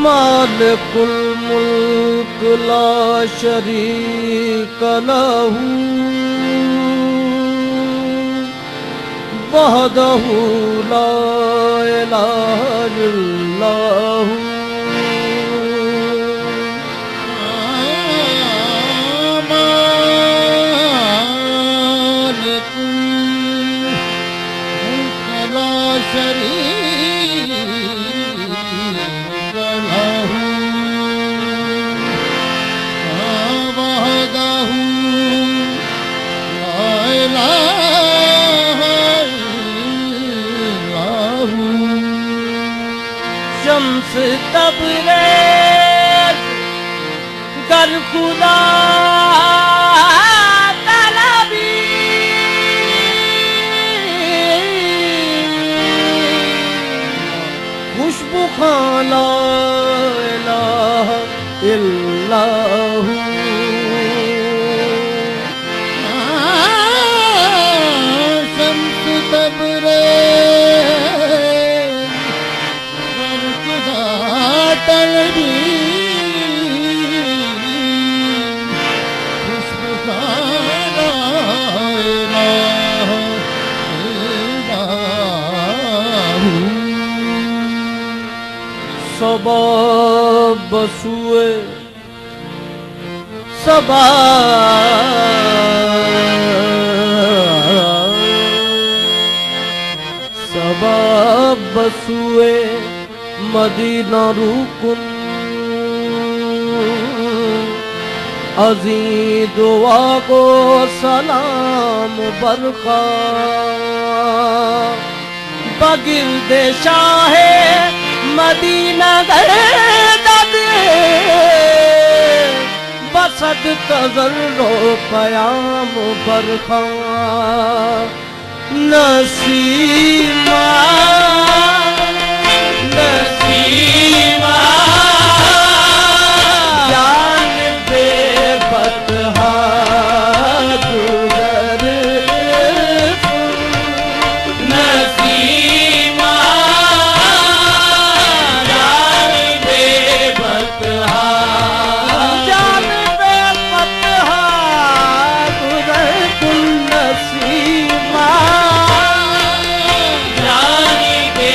मालिकुल मुल्क ला शरीक लहू वहदहू ला इलाहा इल्लल्लाहु शम्स तबरेज़ गर खुदा तलबी खुशबू खान ला इलाहा इल्लल्लाहु शम्स तबरेज़ गर खुदा तलबी खुशबू खान ला इलाहा इल्लल्लाहु सबब बसुए सबब बसुए मदीना रुकुन अज़ी दुआ को सलाम बरखा बगिर्दे शाहे मदीना गर्दद बसद तज़र्रो क़याम बरखा नसीमा नसीमा जान बेबतहा गुज़र नसीमा जान बेबतहा जान बेबतहा गुज़र कुल नसीमा जान बे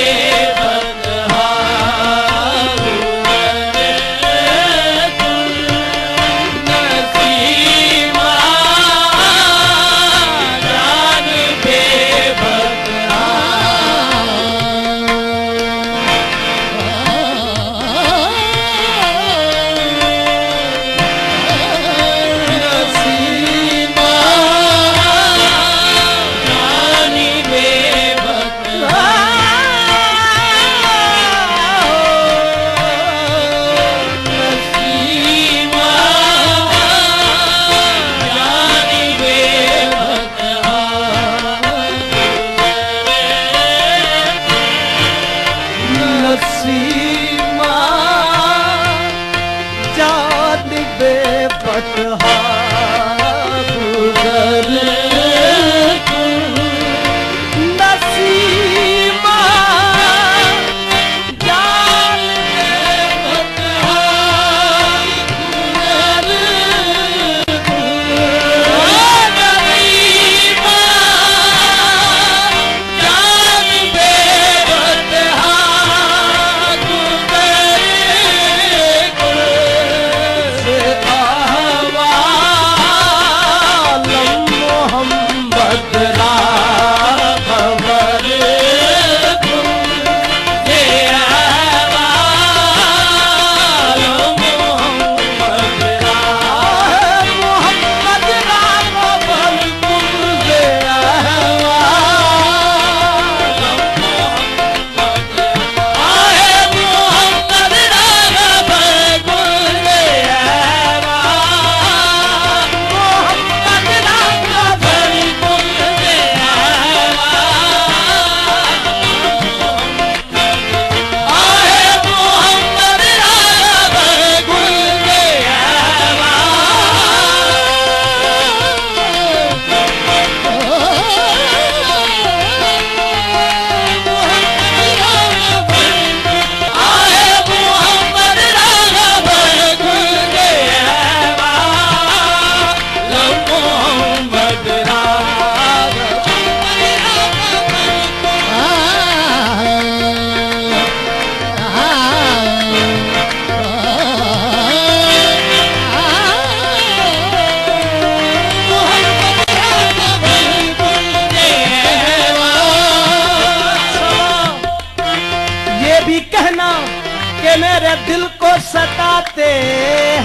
कि मेरे दिल को सताते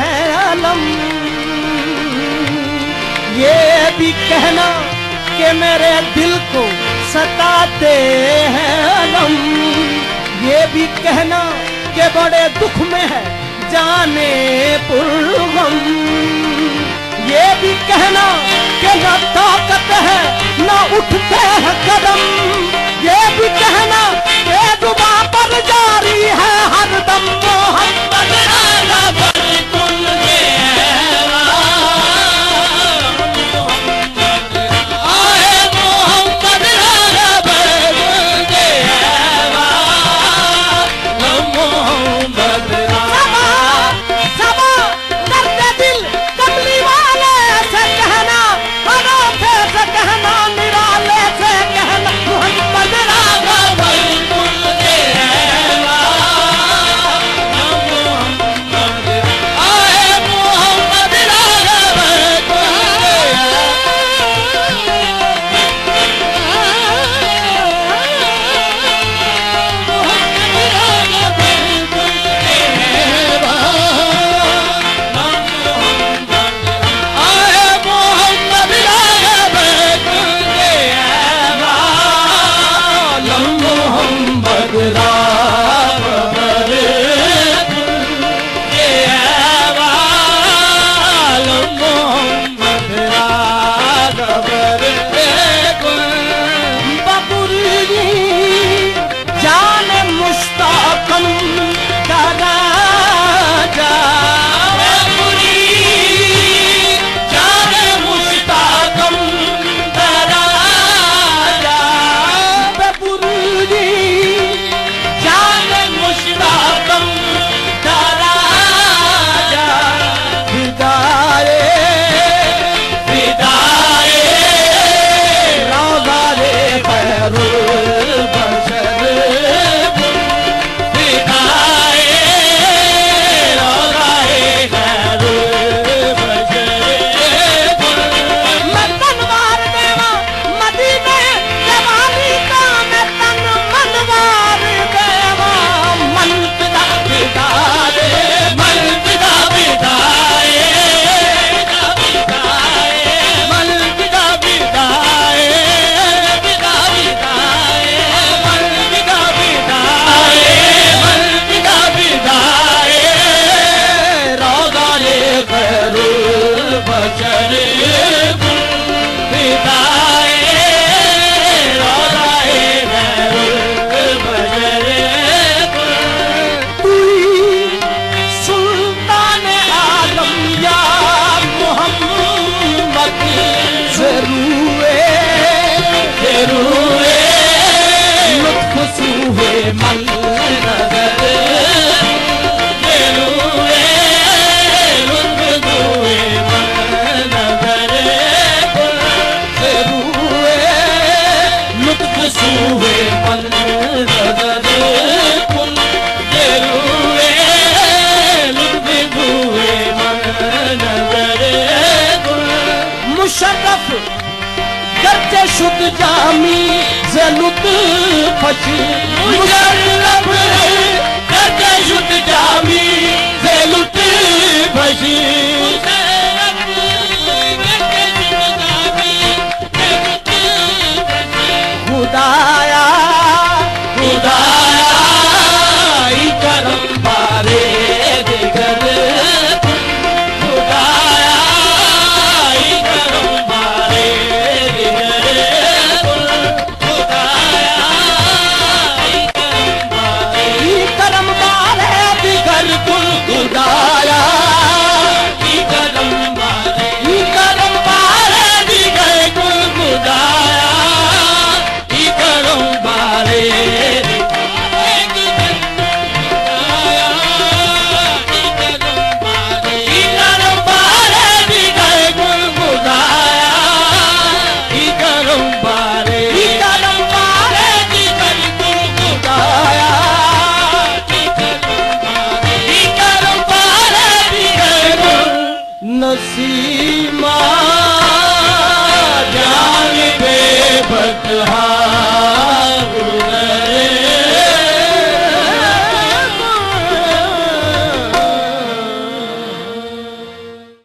हैं आलम, ये भी कहना कि मेरे दिल को सताते हैं आलम, ये भी कहना कि बड़े दुख में है जाने पुरगम, ये भी कहना कि न ताकत है न उठते हैं कदम, ये भी कहना कि जुबा पर जारी है हरदम मोहम्मद आला पर कुल के आए मोहम्मद आला पर कुल के मोहम्मद सबा दर्द दिल कमली वाले से कहना, अनोखे से कहना, निराले से कहना मोहम्मद रागा बिल्कुल के आए मोहम्मद रागा बिल्कुल शुद्ध जामी ज़लुत फश मुशर्रफ